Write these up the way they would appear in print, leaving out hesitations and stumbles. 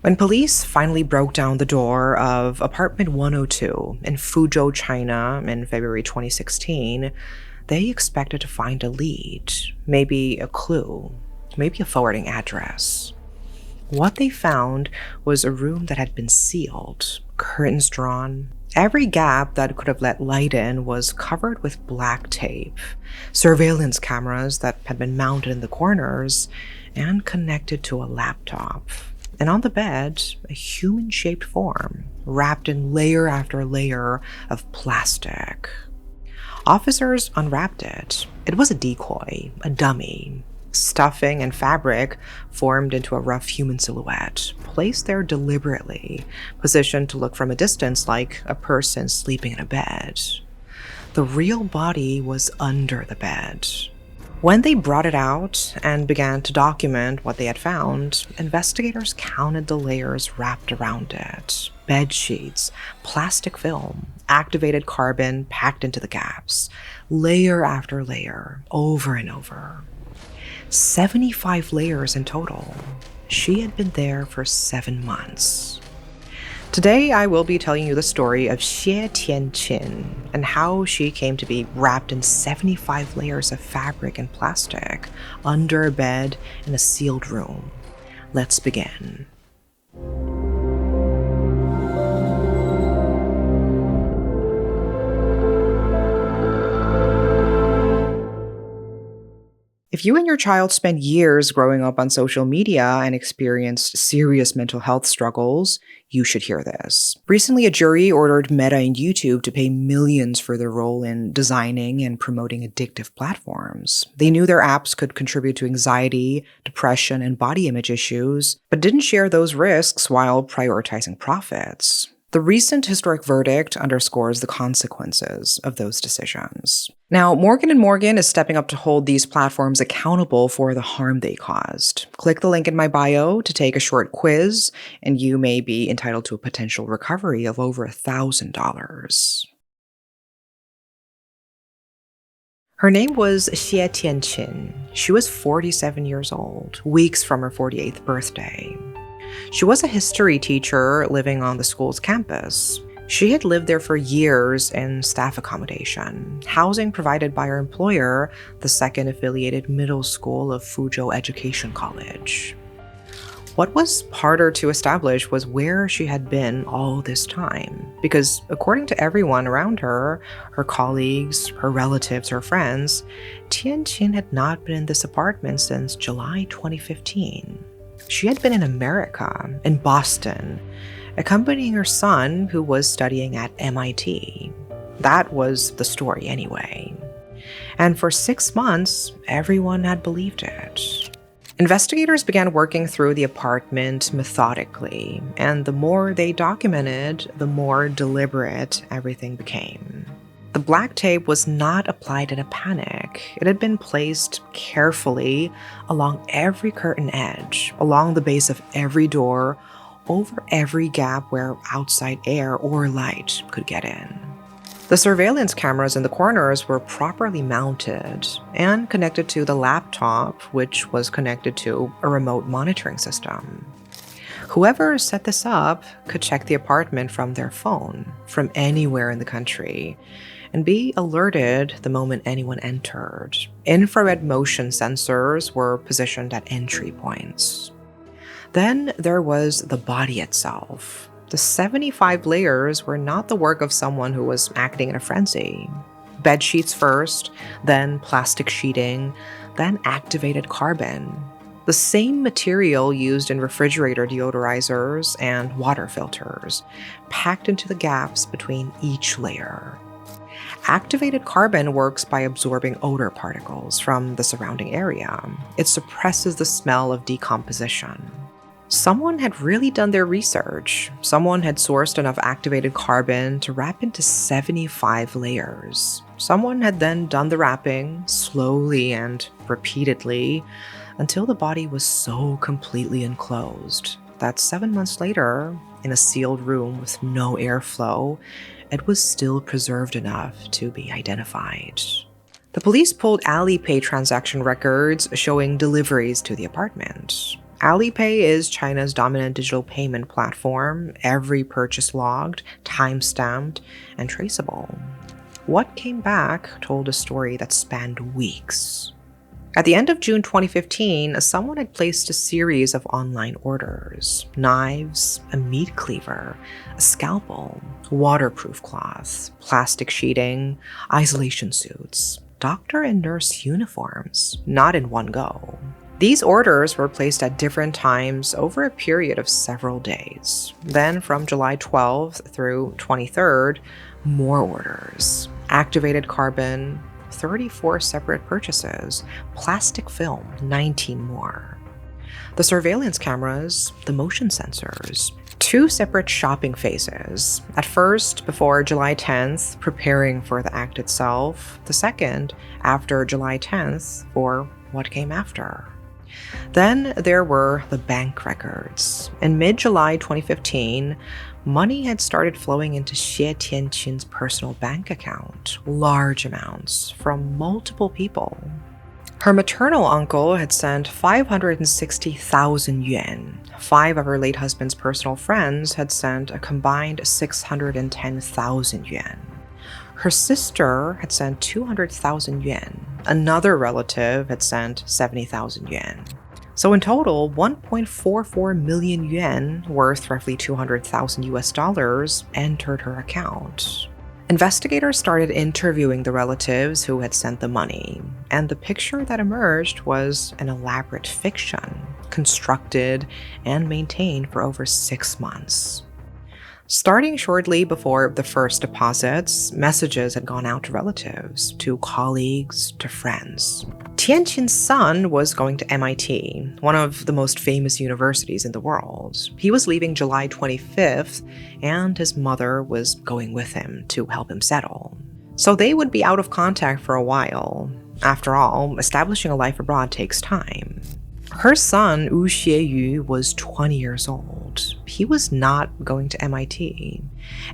When police finally broke down the door of apartment 102 in Fuzhou, China in February 2016, they expected to find a lead, maybe a clue, maybe a forwarding address. What they found was a room that had been sealed, curtains drawn. Every gap that could have let light in was covered with black tape, surveillance cameras that had been mounted in the corners, and connected to a laptop. And on the bed, a human-shaped form, wrapped in layer after layer of plastic. Officers unwrapped it. It was a decoy, a dummy. Stuffing and fabric formed into a rough human silhouette, placed there deliberately, positioned to look from a distance like a person sleeping in a bed. The real body was under the bed. When they brought it out and began to document what they had found, investigators counted the layers wrapped around it. Bed sheets, plastic film, activated carbon packed into the gaps, layer after layer, over and over. 75 layers in total. She had been there for 7 months. Today, I will be telling you the story of Xie Tianqin and how she came to be wrapped in 75 layers of fabric and plastic under a bed in a sealed room. Let's begin. If you and your child spent years growing up on social media and experienced serious mental health struggles, you should hear this. Recently, a jury ordered Meta and YouTube to pay millions for their role in designing and promoting addictive platforms. They knew their apps could contribute to anxiety, depression, and body image issues, but didn't share those risks while prioritizing profits. The recent historic verdict underscores the consequences of those decisions. Now, Morgan & Morgan is stepping up to hold these platforms accountable for the harm they caused. Click the link in my bio to take a short quiz, and you may be entitled to a potential recovery of over $1,000. Her name was Xie Tianqin. She was 47 years old, weeks from her 48th birthday. She was a history teacher living on the school's campus. She had lived there for years in staff accommodation, housing provided by her employer, the second affiliated middle school of Fuzhou Education College. What was harder to establish was where she had been all this time, because according to everyone around her, her colleagues, her relatives, her friends, Tianqin had not been in this apartment since July 2015. She had been in America, in Boston, accompanying her son, who was studying at MIT. That was the story anyway. And for 6 months, everyone had believed it. Investigators began working through the apartment methodically, and the more they documented, the more deliberate everything became. The black tape was not applied in a panic. It had been placed carefully along every curtain edge, along the base of every door, over every gap where outside air or light could get in. The surveillance cameras in the corners were properly mounted and connected to the laptop, which was connected to a remote monitoring system. Whoever set this up could check the apartment from their phone, from anywhere in the country, and be alerted the moment anyone entered. Infrared motion sensors were positioned at entry points. Then there was the body itself. The 75 layers were not the work of someone who was acting in a frenzy. Bed sheets first, then plastic sheeting, then activated carbon. The same material used in refrigerator deodorizers and water filters, packed into the gaps between each layer. Activated carbon works by absorbing odor particles from the surrounding area. It suppresses the smell of decomposition. Someone had really done their research. Someone had sourced enough activated carbon to wrap into 75 layers. Someone had then done the wrapping slowly and repeatedly until the body was so completely enclosed that 7 months later, in a sealed room with no airflow, it was still preserved enough to be identified. The police pulled Alipay transaction records showing deliveries to the apartment. Alipay is China's dominant digital payment platform, every purchase logged, time-stamped, and traceable. What came back told a story that spanned weeks. At the end of June 2015, someone had placed a series of online orders: knives, a meat cleaver, a scalpel, waterproof cloths, plastic sheeting, isolation suits, doctor and nurse uniforms, not in one go. These orders were placed at different times over a period of several days. Then, from July 12th through 23rd, more orders. Activated carbon, 34 separate purchases, plastic film, 19 more. The surveillance cameras, the motion sensors, 2 separate shopping phases. At first, before July 10th, preparing for the act itself. The second, after July 10th, for what came after. Then there were the bank records. In mid-July 2015, money had started flowing into Xie Tianqin's personal bank account, large amounts, from multiple people. Her maternal uncle had sent 560,000 yuan. 5 of her late husband's personal friends had sent a combined 610,000 yuan. Her sister had sent 200,000 yuan. Another relative had sent 70,000 yuan. So in total, 1.44 million yuan, worth roughly $200,000, entered her account. Investigators started interviewing the relatives who had sent the money, and the picture that emerged was an elaborate fiction, constructed and maintained for over 6 months. Starting shortly before the first deposits, messages had gone out to relatives, to colleagues, to friends. Tianqin's son was going to MIT, one of the most famous universities in the world. He was leaving July 25th, and his mother was going with him to help him settle. So they would be out of contact for a while. After all, establishing a life abroad takes time. Her son, Wu Xieyu, was 20 years old. He was not going to MIT,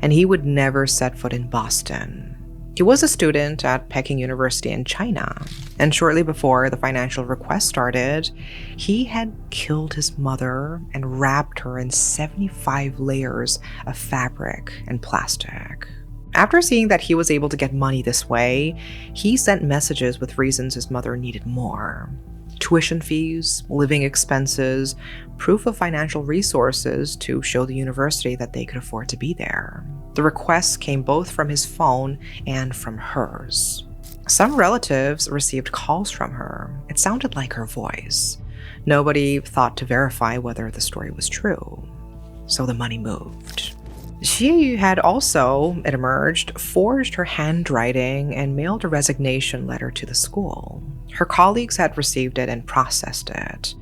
and he would never set foot in Boston. He was a student at Peking University in China, and shortly before the financial request started, he had killed his mother and wrapped her in 75 layers of fabric and plastic. After seeing that he was able to get money this way, he sent messages with reasons his mother needed more. Tuition fees, living expenses, proof of financial resources to show the university that they could afford to be there. The requests came both from his phone and from hers. Some relatives received calls from her. It sounded like her voice. Nobody thought to verify whether the story was true. So the money moved. Xie had also, it emerged, forged her handwriting and mailed a resignation letter to the school. Her colleagues had received it and processed it.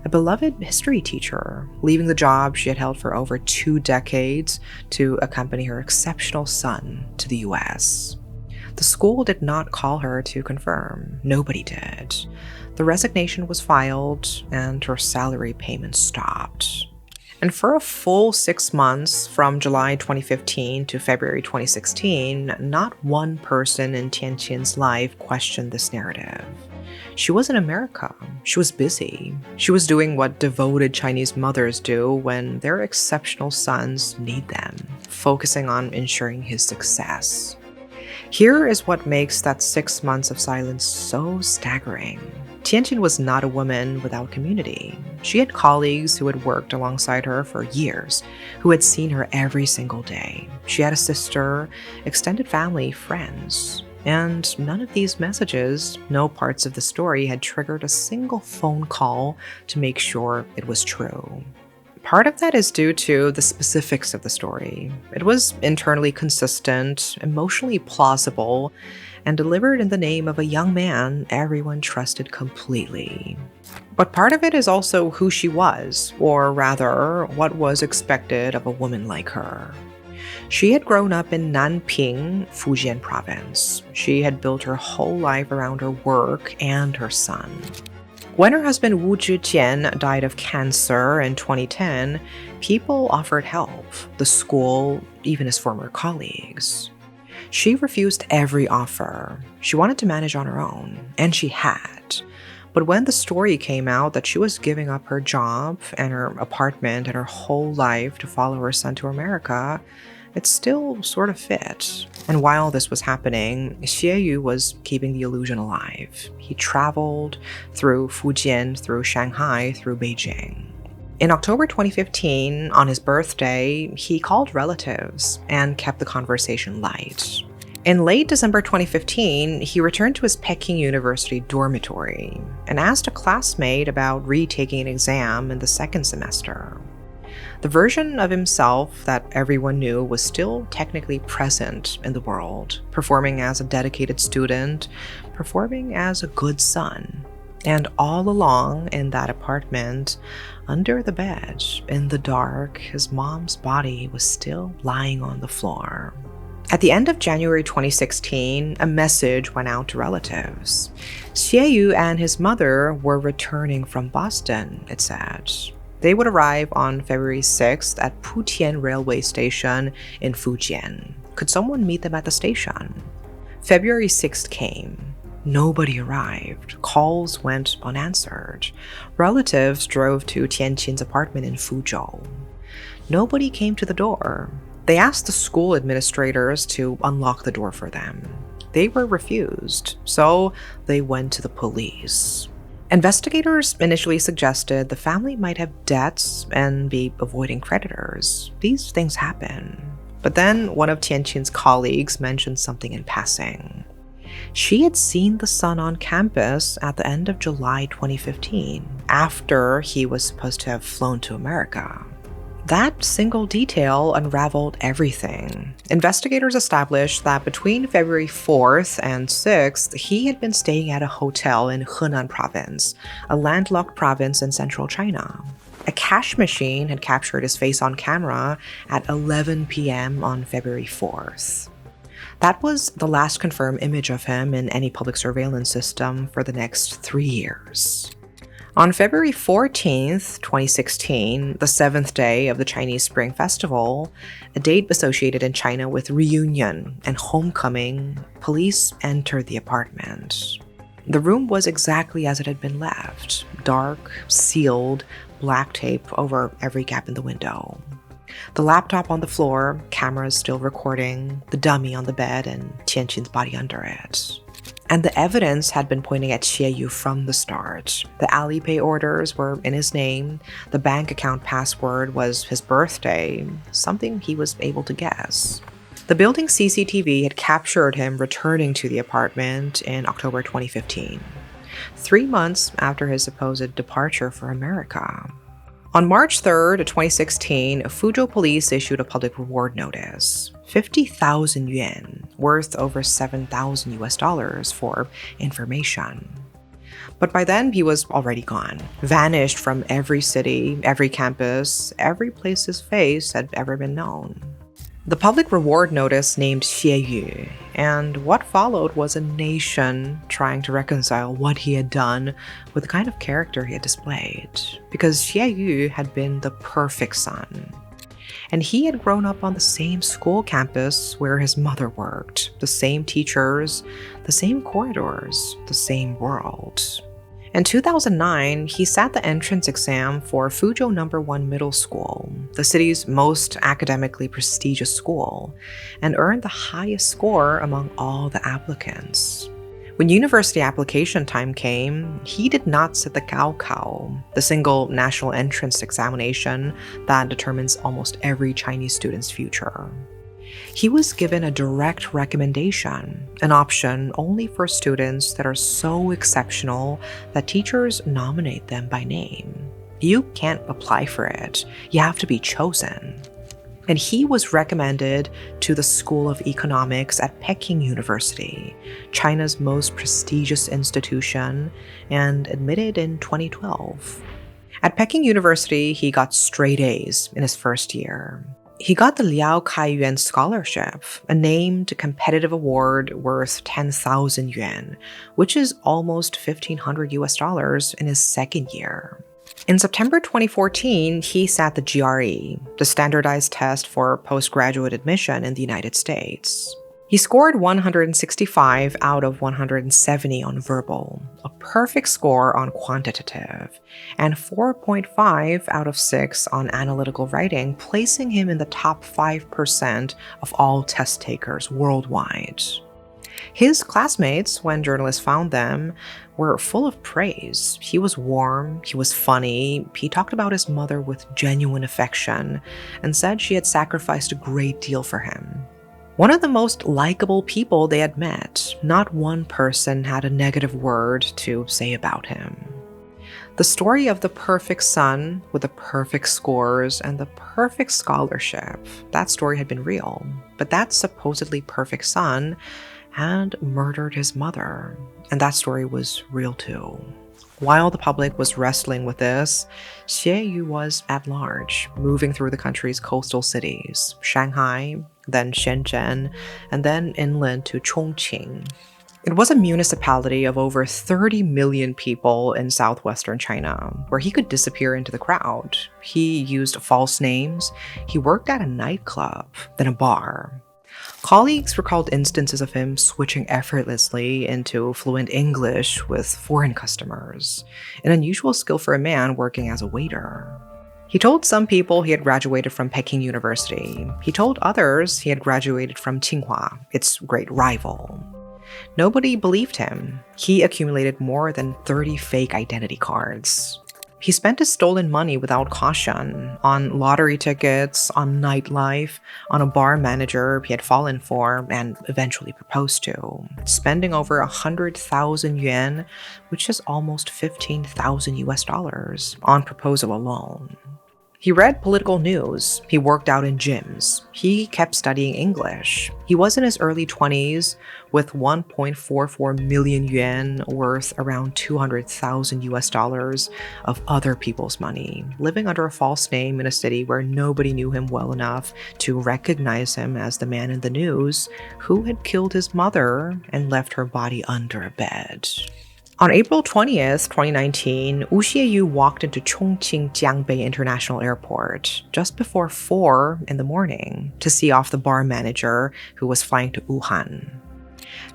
A beloved history teacher, leaving the job she had held for over 2 decades to accompany her exceptional son to the US. The school did not call her to confirm. Nobody did. The resignation was filed and her salary payment stopped. And for a full 6 months, from July 2015 to February 2016, not one person in Tianqin's life questioned this narrative. She was in America. She was busy. She was doing what devoted Chinese mothers do when their exceptional sons need them, focusing on ensuring his success. Here is what makes that 6 months of silence so staggering. Tianqin was not a woman without community. She had colleagues who had worked alongside her for years, who had seen her every single day. She had a sister, extended family, friends. And none of these messages, no parts of the story, had triggered a single phone call to make sure it was true. Part of that is due to the specifics of the story. It was internally consistent, emotionally plausible, and delivered in the name of a young man everyone trusted completely. But part of it is also who she was, or rather, what was expected of a woman like her. She had grown up in Nanping, Fujian province. She had built her whole life around her work and her son. When her husband Wu Zhijian died of cancer in 2010, people offered help, the school, even his former colleagues. She refused every offer. She wanted to manage on her own, and she had. But when the story came out that she was giving up her job and her apartment and her whole life to follow her son to America, it still sort of fit. And while this was happening, Xie Yu was keeping the illusion alive. He traveled through Fujian, through Shanghai, through Beijing. In October 2015, on his birthday, he called relatives and kept the conversation light. In late December 2015, he returned to his Peking University dormitory and asked a classmate about retaking an exam in the second semester. The version of himself that everyone knew was still technically present in the world, performing as a dedicated student, performing as a good son. And all along in that apartment, under the bed, in the dark, his mom's body was still lying on the floor. At the end of January 2016, a message went out to relatives. Xie Yu and his mother were returning from Boston, it said. They would arrive on February 6th at Putian Railway Station in Fujian. Could someone meet them at the station? February 6th came. Nobody arrived. Calls went unanswered. Relatives drove to Tianqin's apartment in Fuzhou. Nobody came to the door. They asked the school administrators to unlock the door for them. They were refused, so they went to the police. Investigators initially suggested the family might have debts and be avoiding creditors. These things happen. But then one of Tianqin's colleagues mentioned something in passing. She had seen the son on campus at the end of July 2015, after he was supposed to have flown to America. That single detail unraveled everything. Investigators established that between February 4th and 6th, he had been staying at a hotel in Henan province, a landlocked province in central China. A cash machine had captured his face on camera at 11 p.m. on February 4th. That was the last confirmed image of him in any public surveillance system for the next 3 years. On February 14th, 2016, the 7th day of the Chinese Spring Festival, a date associated in China with reunion and homecoming, police entered the apartment. The room was exactly as it had been left, dark, sealed, black tape over every gap in the window. The laptop on the floor, cameras still recording, the dummy on the bed, and Tianqin's body under it. And the evidence had been pointing at Xie Yu from the start. The Alipay orders were in his name, the bank account password was his birthday, something he was able to guess. The building's CCTV had captured him returning to the apartment in October 2015, 3 months after his supposed departure for America. On March 3rd, 2016, Fuzhou police issued a public reward notice, 50,000 yuan, worth over $7,000 for information. But by then, he was already gone, vanished from every city, every campus, every place his face had ever been known. The public reward notice named Xie Yu, and what followed was a nation trying to reconcile what he had done with the kind of character he had displayed. Because Xie Yu had been the perfect son. And he had grown up on the same school campus where his mother worked, the same teachers, the same corridors, the same world. In 2009, he sat the entrance exam for Fuzhou No. 1 Middle School, the city's most academically prestigious school, and earned the highest score among all the applicants. When university application time came, he did not sit the Gaokao, the single national entrance examination that determines almost every Chinese student's future. He was given a direct recommendation, an option only for students that are so exceptional that teachers nominate them by name. You can't apply for it. You have to be chosen. And he was recommended to the School of Economics at Peking University, China's most prestigious institution, and admitted in 2012. At Peking University, he got straight A's in his first year. He got the Liao Kaiyuan Scholarship, a named competitive award worth 10,000 yuan, which is almost $1,500 in his second year. In September 2014, he sat the GRE, the standardized test for postgraduate admission in the United States. He scored 165 out of 170 on verbal, a perfect score on quantitative, and 4.5 out of 6 on analytical writing, placing him in the top 5% of all test takers worldwide. His classmates, when journalists found them, were full of praise. He was warm, he was funny, he talked about his mother with genuine affection, and said she had sacrificed a great deal for him. One of the most likable people they had met, not one person had a negative word to say about him. The story of the perfect son with the perfect scores and the perfect scholarship, that story had been real, but that supposedly perfect son had murdered his mother, and that story was real too. While the public was wrestling with this, Xie Yu was at large, moving through the country's coastal cities, Shanghai, then Shenzhen, and then inland to Chongqing. It was a municipality of over 30 million people in southwestern China, where he could disappear into the crowd. He used false names, he worked at a nightclub, then a bar. Colleagues recalled instances of him switching effortlessly into fluent English with foreign customers, an unusual skill for a man working as a waiter. He told some people he had graduated from Peking University. He told others he had graduated from Tsinghua, its great rival. Nobody believed him. He accumulated more than 30 fake identity cards. He spent his stolen money without caution, on lottery tickets, on nightlife, on a bar manager he had fallen for and eventually proposed to, spending over 100,000 yuan, which is almost 15,000 US dollars, on proposal alone. He read political news, he worked out in gyms, he kept studying English. He was in his early 20s with 1.44 million yuan, worth around 200,000 US dollars, of other people's money, living under a false name in a city where nobody knew him well enough to recognize him as the man in the news who had killed his mother and left her body under a bed. On April 20th, 2019, Wu Xieyu walked into Chongqing Jiangbei International Airport just before 4 in the morning to see off the bar manager who was flying to Wuhan.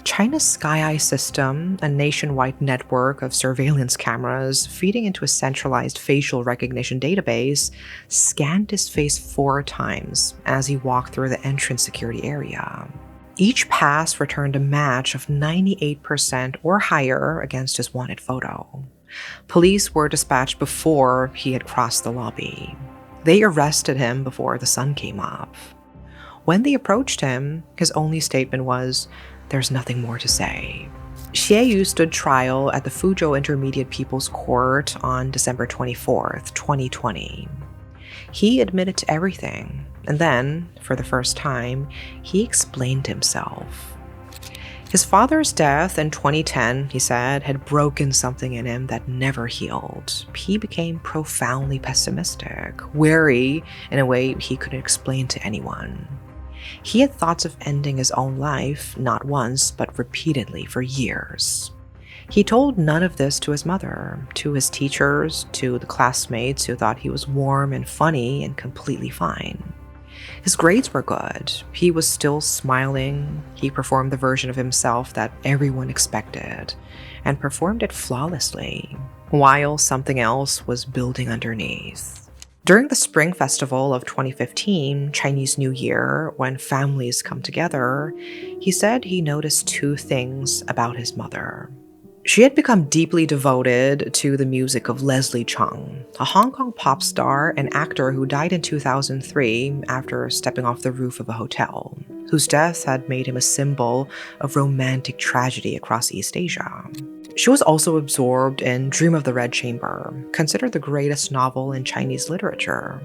China's Sky Eye system, a nationwide network of surveillance cameras feeding into a centralized facial recognition database, scanned his face 4 times as he walked through the entrance security area. Each pass returned a match of 98% or higher against his wanted photo. Police were dispatched before he had crossed the lobby. They arrested him before the sun came up. When they approached him, his only statement was, "There's nothing more to say." Xie Yu stood trial at the Fuzhou Intermediate People's Court on December 24th, 2020. He admitted to everything, and then, for the first time, he explained himself. His father's death in 2010, he said, had broken something in him that never healed. He became profoundly pessimistic, wary in a way he couldn't explain to anyone. He had thoughts of ending his own life, not once, but repeatedly for years. He told none of this to his mother, to his teachers, to the classmates who thought he was warm and funny and completely fine. His grades were good. He was still smiling. He performed the version of himself that everyone expected, and performed it flawlessly, while something else was building underneath. During the Spring Festival of 2015, Chinese New Year, when families come together, he said he noticed 2 things about his mother. She had become deeply devoted to the music of Leslie Chung, a Hong Kong pop star and actor who died in 2003 after stepping off the roof of a hotel, whose death had made him a symbol of romantic tragedy across East Asia. She was also absorbed in Dream of the Red Chamber, considered the greatest novel in Chinese literature.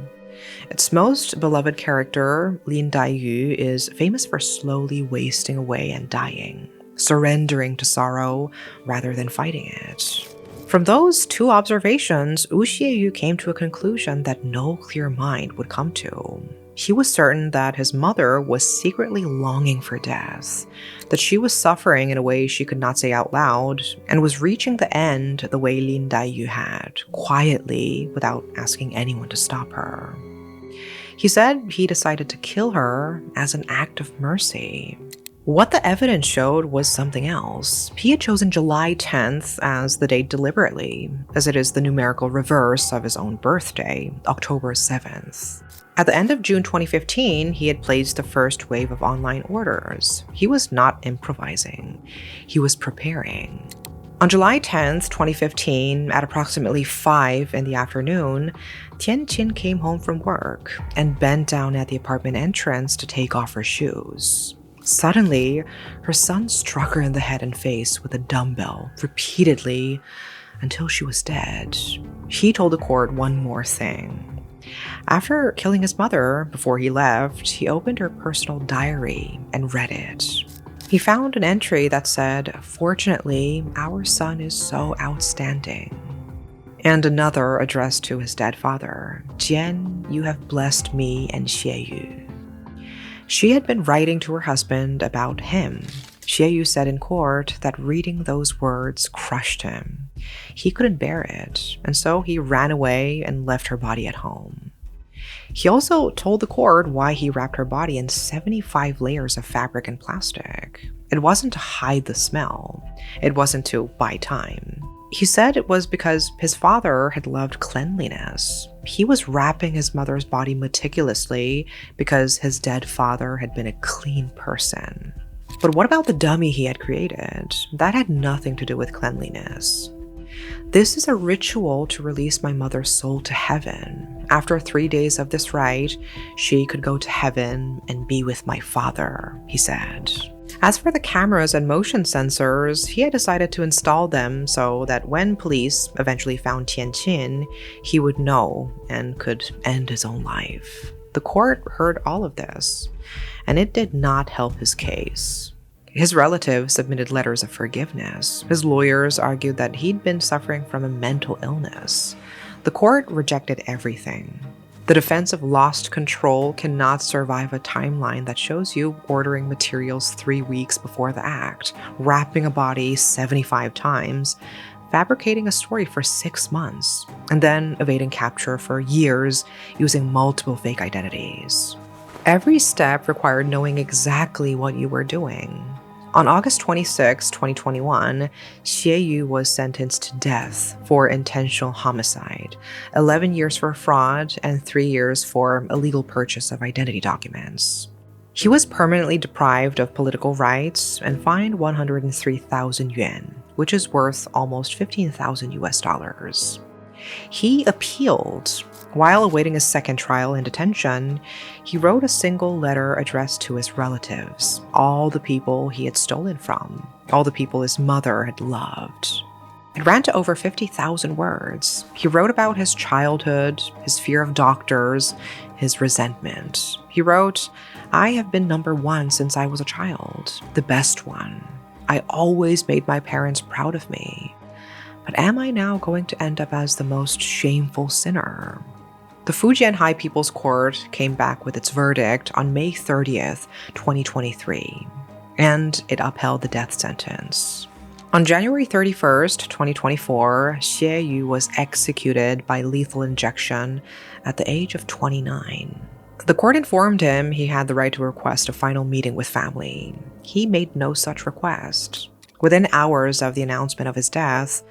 Its most beloved character, Lin Daiyu, is famous for slowly wasting away and dying, surrendering to sorrow rather than fighting it. From those 2 observations, Wu Xieyu came to a conclusion that no clear mind would come to. He was certain that his mother was secretly longing for death, that she was suffering in a way she could not say out loud, and was reaching the end the way Lin Daiyu had, quietly, without asking anyone to stop her. He said he decided to kill her as an act of mercy. What the evidence showed was something else. He had chosen July 10th as the date deliberately, as it is the numerical reverse of his own birthday, October 7th. At the end of June 2015, he had placed the first wave of online orders. He was not improvising. He was preparing. On July 10th, 2015, at approximately 5 in the afternoon, Tianqin came home from work and bent down at the apartment entrance to take off her shoes. Suddenly, her son struck her in the head and face with a dumbbell repeatedly until she was dead. He told the court one more thing. After killing his mother before he left, he opened her personal diary and read it. He found an entry that said, "Fortunately, our son is so outstanding." And another addressed to his dead father, "Jian, you have blessed me and Xie. She had been writing to her husband about him. Xie said in court that reading those words crushed him. He couldn't bear it, and so he ran away and left her body at home. He also told the court why he wrapped her body in 75 layers of fabric and plastic. It wasn't to hide the smell. It wasn't to buy time. He said it was because his father had loved cleanliness. He was wrapping his mother's body meticulously because his dead father had been a clean person. But what about the dummy he had created? That had nothing to do with cleanliness. This is a ritual to release my mother's soul to heaven. After 3 days of this rite, she could go to heaven and be with my father, he said. As for the cameras and motion sensors, he had decided to install them so that when police eventually found Tianqin, he would know and could end his own life. The court heard all of this, and it did not help his case. His relatives submitted letters of forgiveness. His lawyers argued that he'd been suffering from a mental illness. The court rejected everything. The defense of lost control cannot survive a timeline that shows you ordering materials 3 weeks before the act, wrapping a body 75 times, fabricating a story for 6 months, and then evading capture for years using multiple fake identities. Every step required knowing exactly what you were doing. On August 26, 2021, Xie Yu was sentenced to death for intentional homicide, 11 years for fraud, and 3 years for illegal purchase of identity documents. He was permanently deprived of political rights and fined 103,000 yuan, which is worth almost $15,000. He appealed. While awaiting his second trial in detention, he wrote a single letter addressed to his relatives, all the people he had stolen from, all the people his mother had loved. It ran to over 50,000 words. He wrote about his childhood, his fear of doctors, his resentment. He wrote, "I have been number one since I was a child, the best one. I always made my parents proud of me. But am I now going to end up as the most shameful sinner?" The Fujian High People's Court came back with its verdict on May 30th, 2023, and it upheld the death sentence. On January 31st, 2024, Xie Yu was executed by lethal injection at the age of 29. The court informed him he had the right to request a final meeting with family. He made no such request. Within hours of the announcement of his death,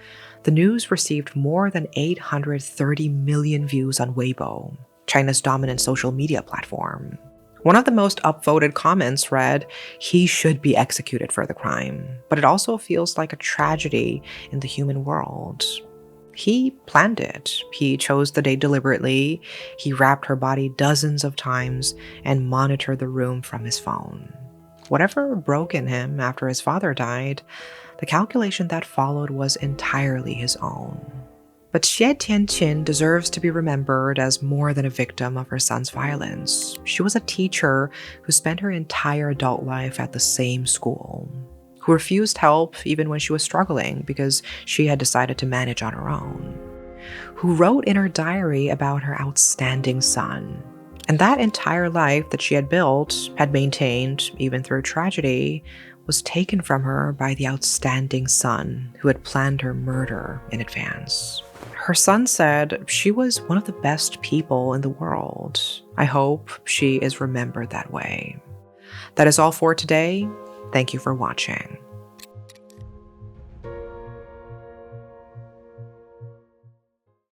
the news received more than 830 million views on Weibo, China's dominant social media platform. One of the most upvoted comments read, "He should be executed for the crime," but it also feels like a tragedy in the human world. He planned it. He chose the day deliberately. He wrapped her body dozens of times and monitored the room from his phone. Whatever broke in him after his father died, the calculation that followed was entirely his own. But Xie Tianqin deserves to be remembered as more than a victim of her son's violence. She was a teacher who spent her entire adult life at the same school, who refused help even when she was struggling because she had decided to manage on her own, who wrote in her diary about her outstanding son. And that entire life that she had built, had maintained, even through tragedy, was taken from her by the outstanding son who had planned her murder in advance. Her son said she was one of the best people in the world. I hope she is remembered that way. That is all for today. Thank you for watching.